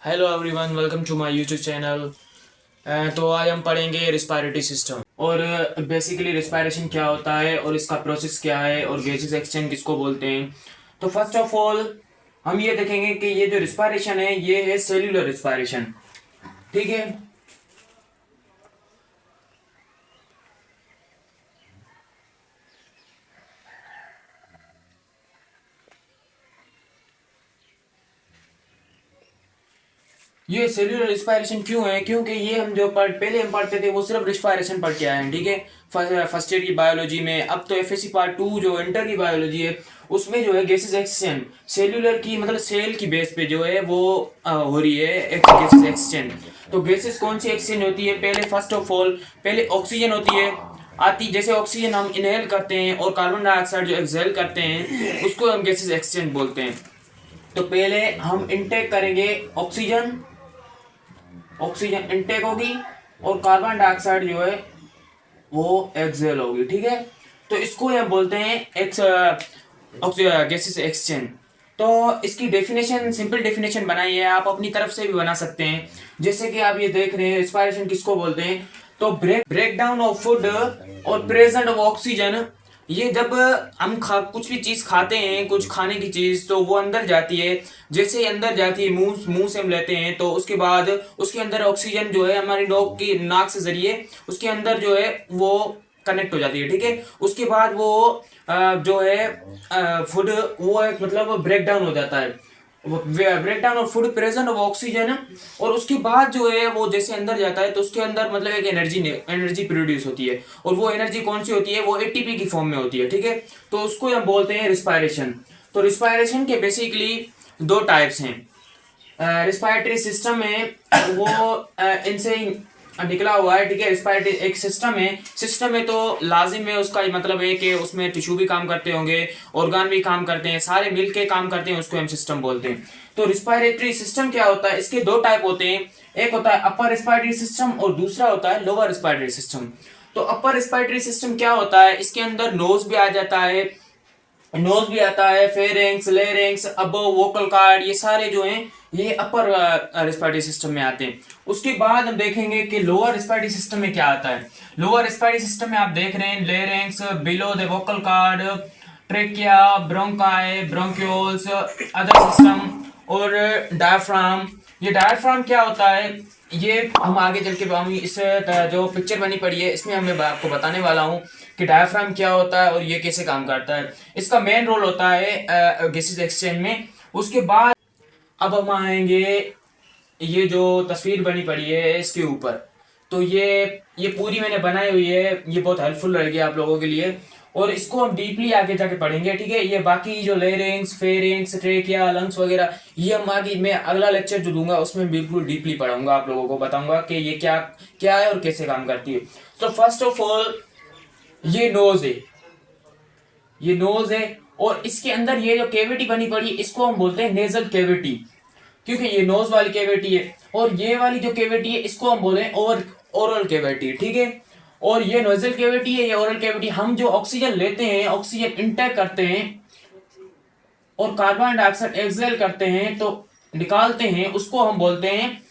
Hello everyone, welcome to my YouTube channel. तो आज हम पढ़ेंगे रिस्पायरेटरी सिस्टम और बेसिकली रिस्पायरेशन क्या होता है और इसका प्रोसेस क्या है और गैसेस एक्सचेंज किसको बोलते हैं। तो फर्स्ट ऑफ ऑल हम ये देखेंगे कि ये जो रिस्पायरेशन है ये है सेल्यूलर रिस्पायरेशन। ठीक है। ये सेल्यूलर रिस्पायरेशन क्यों है? क्योंकि ये हम जो पहले हम पढ़ते थे वो सिर्फ रिस्पायरेशन पढ़ के आए हैं। ठीक है, फर्स्ट ईयर की बायोलॉजी में। अब तो एफएससी पार्ट 2 जो इंटर की बायोलॉजी है उसमें जो है गैसेस एक्सचेंज सेल्यूलर की मतलब सेल की बेस पे जो है वो हो रही है गैसेस एक्सचेंज। तो गैसेस कौन सी एक्सचेंज होती है? पहले फर्स्ट ऑफ ऑल पहले ऑक्सीजन होती है आती। जैसे ऑक्सीजन हम इनहेल करते हैं और कार्बन डाइऑक्साइड जो एक्सहेल करते हैं उसको हम गैसेस एक्सचेंज बोलते हैं। तो पहले हम इनटेक करेंगे ऑक्सीजन, ऑक्सीजन इनटेक होगी और कार्बन डाइऑक्साइड जो है वो एक्सहेल होगी। ठीक है, तो इसको हम बोलते हैं गैसेस एक्सचेंज। तो इसकी डेफिनेशन सिंपल डेफिनेशन बनाई है, आप अपनी तरफ से भी बना सकते हैं। जैसे कि आप ये देख रहे हैं रिस्पायरेशन किसको बोलते हैं, तो ब्रेक डाउन ऑफ फूड और प्रेजेंट ऑफ ऑक्सीजन। ये जब हम कुछ भी चीज खाते हैं, कुछ खाने की चीज, तो वो अंदर जाती है। जैसे ही अंदर जाती है मुंह मुंह से हम लेते हैं तो उसके बाद उसके अंदर ऑक्सीजन जो है हमारी नाक से जरिए उसके अंदर जो है वो कनेक्ट हो जाती है। ठीक है, उसके बाद वो जो है फूड वो एक मतलब ब्रेक डाउन हो जाता है, break down of food present of oxygen. और उसके बाद जो है वो जैसे अंदर जाता है तो उसके अंदर मतलब एक एनर्जी प्रोड्यूस होती है और वो एनर्जी कौन सी होती है? वो एटीपी की फॉर्म में होती है। ठीक है, तो उसको हम बोलते हैं रिस्पायरेशन। तो रिस्पायरेशन के बेसिकली दो टाइप्स हैं। रिस्पायरेटरी सिस्टम में वो इनसे ही निकला हुआ है। ठीक है, रिस्पायरेटरी एक सिस्टम है तो लाजिम है, उसका मतलब है कि उसमें टिश्यू भी काम करते होंगे, ऑर्गन भी काम करते हैं, सारे मिलके काम करते हैं, उसको हम सिस्टम बोलते हैं। तो रिस्पायरेटरी सिस्टम क्या होता है? इसके दो टाइप होते हैं, एक होता है अपर रिस्पायरेटरी सिस्टम और दूसरा होता है लोअर रिस्पायरेटरी सिस्टम। तो अपर रिस्पायरेटरी सिस्टम क्या होता है? इसके अंदर नोज भी आ जाता है, नोज भी आता है, फेरिंग्स, लेरिंग्स, अबो वोकल कार्ड, ये सारे जो हैं ये अपर रिस्पायरेटरी सिस्टम में आते हैं। उसके बाद हम देखेंगे कि लोअर रिस्पायरेटरी सिस्टम में क्या आता है। लोअर रिस्पायरेटरी सिस्टम में आप देख रहे हैं larynx, below the vocal card, trachea, bronchi, bronchioles, other system और डायफ्राम। ये डायफ्राम क्या होता है ये हम आगे चल के हम इस जो पिक्चर बनी पड़ी है इसमें हमें आपको बताने वाला हूँ कि डायफ्राम क्या होता है और ये कैसे काम करता है। इसका मेन रोल होता है गैसेस एक्सचेंज में। उसके बाद अब हम आएंगे ये जो तस्वीर बनी पड़ी है इसके ऊपर। तो ये पूरी मैंने बनाई हुई है, ये बहुत हेल्पफुल रहेगी आप लोगों के लिए और इसको हम डीपली आगे जाके पढ़ेंगे। ठीक है, ये बाकी जो लेरिंग्स, फेरिंग्स, ट्रेकिया, लंग्स वगैरह ये हम आगे मैं अगला लेक्चर जो दूंगा उसमें बिल्कुल डीपली पढ़ाऊंगा, आप लोगों को बताऊंगा कि ये क्या क्या है और कैसे काम करती है। तो फर्स्ट ऑफ ऑल ये नोज है, ये नोज है और इसके अंदर ये जो कैविटी बनी पड़ी है इसको हम बोलते हैं नेजल कैविटी, क्योंकि ये नोज वाली कैविटी है। और ये वाली जो कैविटी है इसको हम बोले ओरल कैविटी। ठीक है, और ये नोजल कैविटी है, ये ओरल कैविटी। हम जो ऑक्सीजन लेते हैं, ऑक्सीजन इंटेक करते हैं और कार्बन डाइऑक्साइड एक्सहेल करते हैं तो निकालते हैं, उसको हम बोलते हैं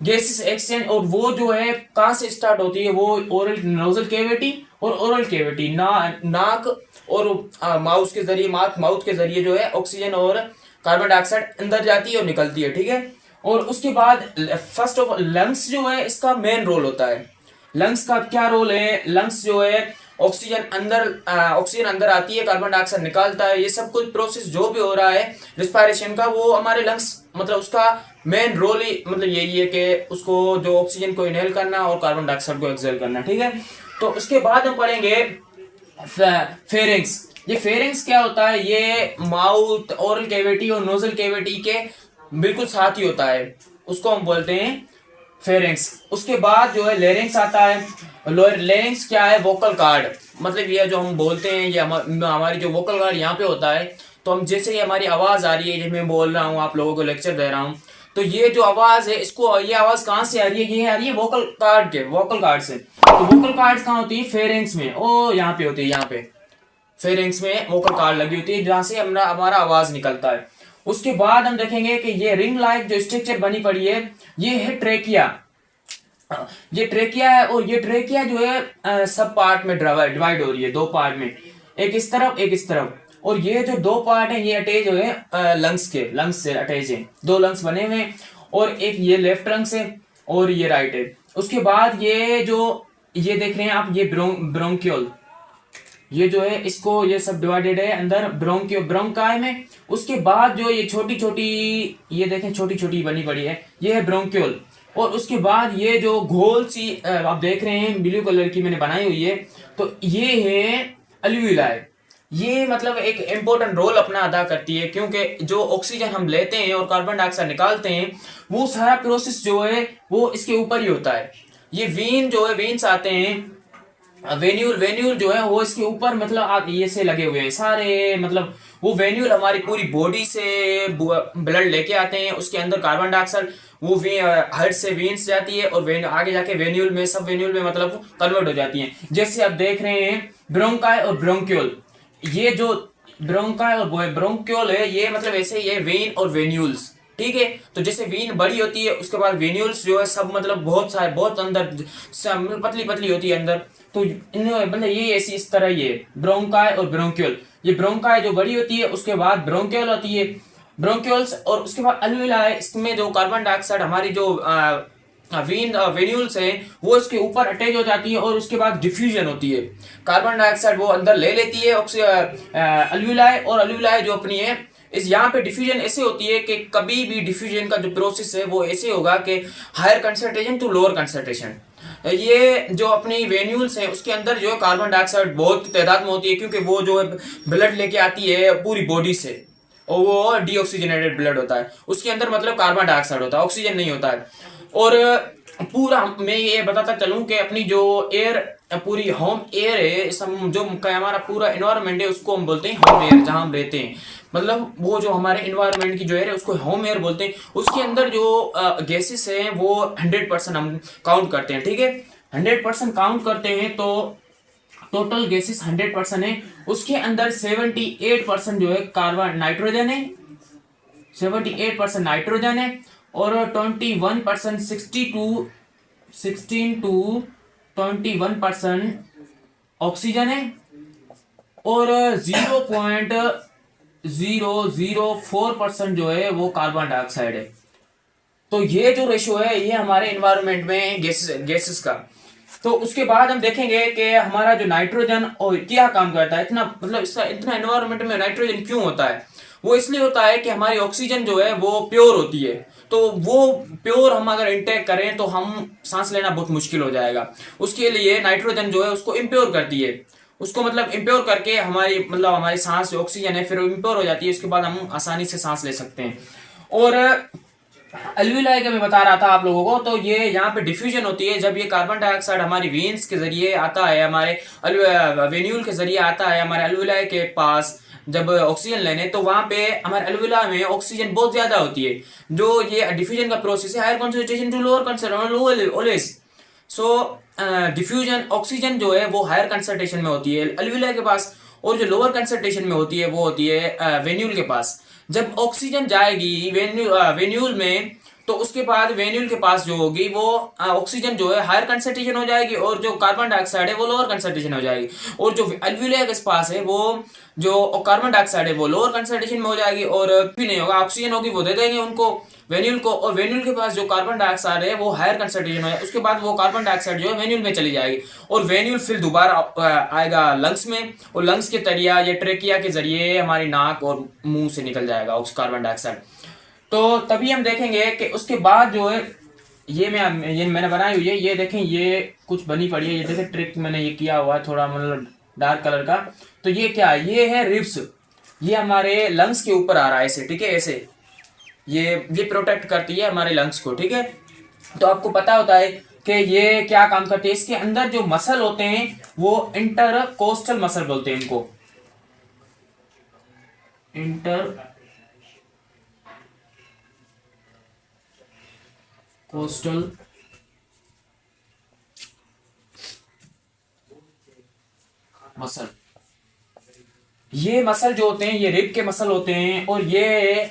गैसेस एक्सचेंज। और वो जो है कहाँ से स्टार्ट होती है? वो ओरल नोजल कैविटी और ओरल कैविटी नाक और माउथ के जरिए, माउथ के जरिए जो है ऑक्सीजन और कार्बन डाइऑक्साइड अंदर जाती है और निकलती है। ठीक है, और उसके बाद फर्स्ट ऑफ लंग्स जो है इसका मेन रोल होता है। लंग्स का क्या रोल है? लंग्स जो है ऑक्सीजन अंदर आती है, कार्बन डाइऑक्साइड निकालता है। ये सब कुछ प्रोसेस जो भी हो रहा है रिस्पायरेशन का वो हमारे लंग्स मतलब उसका मेन रोल ही मतलब यही है कि उसको जो ऑक्सीजन को इनहेल करना और कार्बन डाइऑक्साइड को एक्सहेल करना। ठीक है, तो उसके बाद हम पढ़ेंगे फेरिंग्स। ये फेरिंग्स क्या होता है? ये माउथ, ओरल कैविटी और नोजल कैविटी के बिल्कुल साथ ही होता है, उसको हम बोलते हैं फेरिंग्स। उसके बाद जो है लेरिंग्स आता है। लेरिंग्स क्या है? वोकल कार्ड, मतलब ये जो हम बोलते हैं ये हमारी जो वोकल कार्ड यहाँ पे होता है। तो हम जैसे ही हमारी आवाज आ रही है, जैसे मैं बोल रहा हूँ आप लोगों को लेक्चर दे रहा हूँ, तो ये जो आवाज है इसको ये आवाज कहाँ से आ रही है? ये आ रही है वोकल कार्ड से। तो वोकल कार्ड कहाँ होती है? फेरिंग्स में। ओ यहाँ पे होती है, यहाँ पे फेरिंग्स में वोकल कार्ड लगी होती है जहां से हमारा आवाज निकलता है। उसके बाद हम देखेंगे कि ये रिंग लाइक जो स्ट्रक्चर बनी पड़ी है, ये है ट्रेकिया। ये ट्रेकिया है, और ये ट्रेकिया जो है सब पार्ट में डिवाइड हो रही है, दो पार्ट में, एक इस तरफ एक इस तरफ। और ये जो दो पार्ट है ये अटैच हुए लंग्स से अटैच है, दो लंग्स बने हुए हैं, और एक ये लेफ्ट लंग से और ये राइट है। उसके बाद ये जो ये देख रहे हैं आप, ये ब्रोंकियोल, ये जो है इसको ये सब डिवाइडेड है अंदर ब्रोंकाई में। उसके बाद जो ये छोटी छोटी, ये देखें छोटी छोटी बनी पड़ी है, ये है ब्रोंक्यूल। और उसके बाद ये जो गोल सी आप देख रहे हैं ब्लू कलर की मैंने बनाई हुई है, तो ये है अल्वियोलाई। ये मतलब एक इम्पोर्टेंट रोल अपना अदा करती है, क्योंकि जो ऑक्सीजन हम लेते हैं और कार्बन डाइऑक्साइड निकालते हैं, वो सारा प्रोसेस जो है वो इसके ऊपर ही होता है। ये वीन जो है, वीन्स आते हैं, वेन्यूल, वेन्यूल जो है वो इसके ऊपर मतलब आप ये से लगे हुए हैं सारे, मतलब वो वेन्यूल हमारी पूरी बॉडी से ब्लड लेके आते हैं, उसके अंदर कार्बन डाइऑक्साइड वो हार्ट से वेन्स जाती है, और वेन आगे जाके वेन्यूल में, सब वेन्यूल में मतलब कन्वर्ट हो जाती है। जैसे आप देख रहे हैं ब्रोंकाई और ब्रोंक्यूल, ये जो ब्रोंकाई और ब्रोंक्यूल है, ये मतलब ऐसे ये वेन और वेन्यूल्स, ठीक है। तो जैसे वीन बड़ी होती है, उसके बाद वेन्यूल्स जो है सब मतलब बहुत सारे, बहुत अंदर पतली पतली होती है अंदर। तो इन मतलब ये ऐसी इस तरह ये ब्रोंकाई और ब्रोंक्यूल, ये ब्रोंकाई जो बड़ी होती है, उसके बाद ब्रोंक्यूल होती है, ब्रोंक्यूल्स, और उसके बाद अल्वियोलाई, इसमें जो कार्बन डाइऑक्साइड हमारी जो वेन्यूल्स है वो इसके ऊपर अटैच हो जाती है, और उसके बाद डिफ्यूजन होती है, कार्बन डाइऑक्साइड वो अंदर ले लेती है अल्वियोलाई, और अल्वियोलाई जो अपनी है इस यहाँ पे डिफ्यूजन ऐसे होती है कि कभी भी डिफ्यूजन का जो प्रोसेस है वो ऐसे होगा कि higher concentration to lower concentration. ये जो अपनी वेन्यूल्स है उसके अंदर जो है कार्बन डाइऑक्साइड बहुत तादाद में होती है, क्योंकि वो जो है ब्लड लेके आती है पूरी बॉडी से, और वो डीऑक्सीजनेटेड ब्लड होता है, उसके अंदर मतलब कार्बन डाइऑक्साइड होता है, ऑक्सीजन नहीं होता है। और पूरा मैं ये बताता चलूं कि अपनी जो एयर, पूरी होम एयर है, जो हमारा पूरा इन्वायरमेंट है उसको हम बोलते हैं होम एयर, जहां हम रहते हैं, मतलब वो जो हमारे इन्वायरमेंट की जो एयर है उसको होम एयर बोलते हैं। उसके अंदर जो गैसेस हैं वो 100% हम काउंट करते हैं, ठीक है, 100% काउंट करते हैं, तो टोटल गैसेस 100% है, उसके अंदर 78% जो है कार्बन नाइट्रोजन है, 78% नाइट्रोजन है, और 21% 16 to 21% ऑक्सीजन है, और 0.004% जो है वो कार्बन डाइऑक्साइड है। तो ये जो रेशो है ये हमारे इन्वायरमेंट में गैसेस का। तो उसके बाद हम देखेंगे कि हमारा जो नाइट्रोजन और क्या काम करता है, इतना मतलब इसका इतना एनवायरनमेंट में नाइट्रोजन क्यों होता है। वो इसलिए होता है कि हमारी ऑक्सीजन जो है वो प्योर होती है, तो वो प्योर हम अगर इंटेक करें तो हम सांस लेना बहुत मुश्किल हो जाएगा। उसके लिए नाइट्रोजन जो है उसको इम्प्योर करती है, उसको मतलब इम्प्योर करके हमारी मतलब हमारी सांस जो ऑक्सीजन है फिर इम्प्योर हो जाती है, उसके बाद हम आसानी से सांस ले सकते हैं। और अल्वियोलाई का मैं बता रहा था आप लोगों को, तो ये यहाँ पे डिफ्यूजन होती है जब ये कार्बन डाइऑक्साइड हमारी वेन्स के जरिए आता है, हमारे वेन्यूल के जरिए आता है हमारे अल्वियोलाई के पास जब ऑक्सीजन लेने, तो वहां पे हमारे अल्वियोलाई में ऑक्सीजन बहुत ज्यादा होती है। जो ये डिफ्यूजन का प्रोसेस है, higher concentration to lower concentration always. So diffusion oxygen जो है वो हायर कंसंट्रेशन में होती है अल्वियोलाई के पास, और जो लोअर कंसंट्रेशन में होती है वो होती है वेन्यूल के पास। जब ऑक्सीजन जाएगी वेन्यूल में, तो उसके बाद वेन्यूल के पास जो होगी वो ऑक्सीजन जो है हायर कंसंट्रेशन हो जाएगी, और जो कार्बन डाइऑक्साइड है वो लोअर कंसंट्रेशन हो जाएगी, और जो अल्वियोलाई के पास है वो जो कार्बन डाइऑक्साइड है वो लोअर कंसंट्रेशन में हो जाएगी, और भी नहीं होगा, ऑक्सीजन होगी वो दे देंगे उनको वेन्यूल को, और वेन्यूल के पास जो कार्बन डाइऑक्साइड है वो हायर कंसंट्रेशन है, उसके बाद वो कार्बन डाइऑक्साइड जो है वेन्यूल में चली जाएगी, और वेन्यूल फिर दोबारा आएगा लंग्स में, और लंग्स के तरिया या ट्रेकिया के जरिए हमारी नाक और मुंह से निकल जाएगा कार्बन डाइऑक्साइड। तो तभी हम देखेंगे कि उसके बाद जो है ये मैंने बनाई हुई है, ये देखें ये कुछ बनी पड़ी है, ये देखें ट्रिक मैंने ये किया हुआ है थोड़ा मतलब डार्क कलर का। तो ये क्या है, ये है रिब्स, ये हमारे लंग्स के ऊपर आ रहा है ऐसे, ठीक है, ऐसे ये प्रोटेक्ट करती है हमारे लंग्स को, ठीक है। तो आपको पता होता है कि ये क्या काम करती है, इसके अंदर जो मसल होते हैं वो इंटरकोस्टल मसल बोलते हैं इनको, इंटर कोस्टल मसल, ये मसल जो होते हैं ये रिब के मसल होते हैं और ये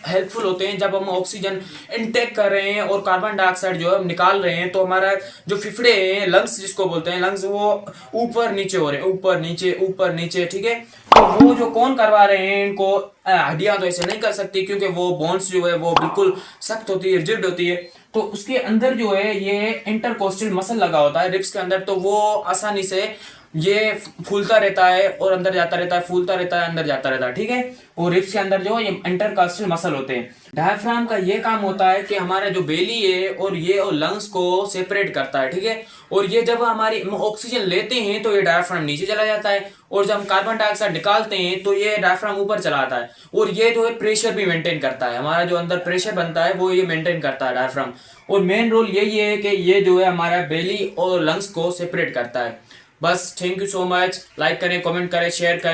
हेल्पफुल होते हैं जब हम ऑक्सीजन इनटेक कर रहे हैं और कार्बन डाइऑक्साइड जो है हम निकाल रहे हैं, तो हमारा जो फेफड़े हैं, लंग्स जिसको बोलते हैं, लंग्स वो ऊपर नीचे हो रहे हैं, ऊपर नीचे, ठीक है। तो वो जो कौन करवा रहे हैं इनको, हड्डियां तो ऐसे नहीं कर सकती क्योंकि वो बोन्स जो है वो बिल्कुल सख्त होती है, रिजिड होती है। तो उसके अंदर जो है ये इंटरकोस्टल मसल लगा होता है रिब्स के अंदर, तो वो आसानी से ये फूलता रहता है और अंदर जाता रहता है, फूलता रहता है, अंदर जाता रहता है, ठीक है। और रिब्स के अंदर जो ये इंटरकास्टल मसल होते हैं। डायफ्राम का ये काम होता है कि हमारा जो बेली है और ये और लंग्स को सेपरेट करता है, ठीक है। और ये जब हमारी ऑक्सीजन लेते हैं तो ये डायफ्राम नीचे चला जाता है, और जब हम कार्बन डाइऑक्साइड निकालते हैं तो ये डायफ्राम ऊपर चला आता है। और ये जो है प्रेशर भी मेंटेन करता है, हमारा जो अंदर प्रेशर बनता है वो ये मेंटेन करता है डायफ्राम। और मेन रोल यही है कि ये जो है हमारा बेली और लंग्स को सेपरेट करता है। बस thank you so much. Like करें, कमेंट करें, शेयर करें।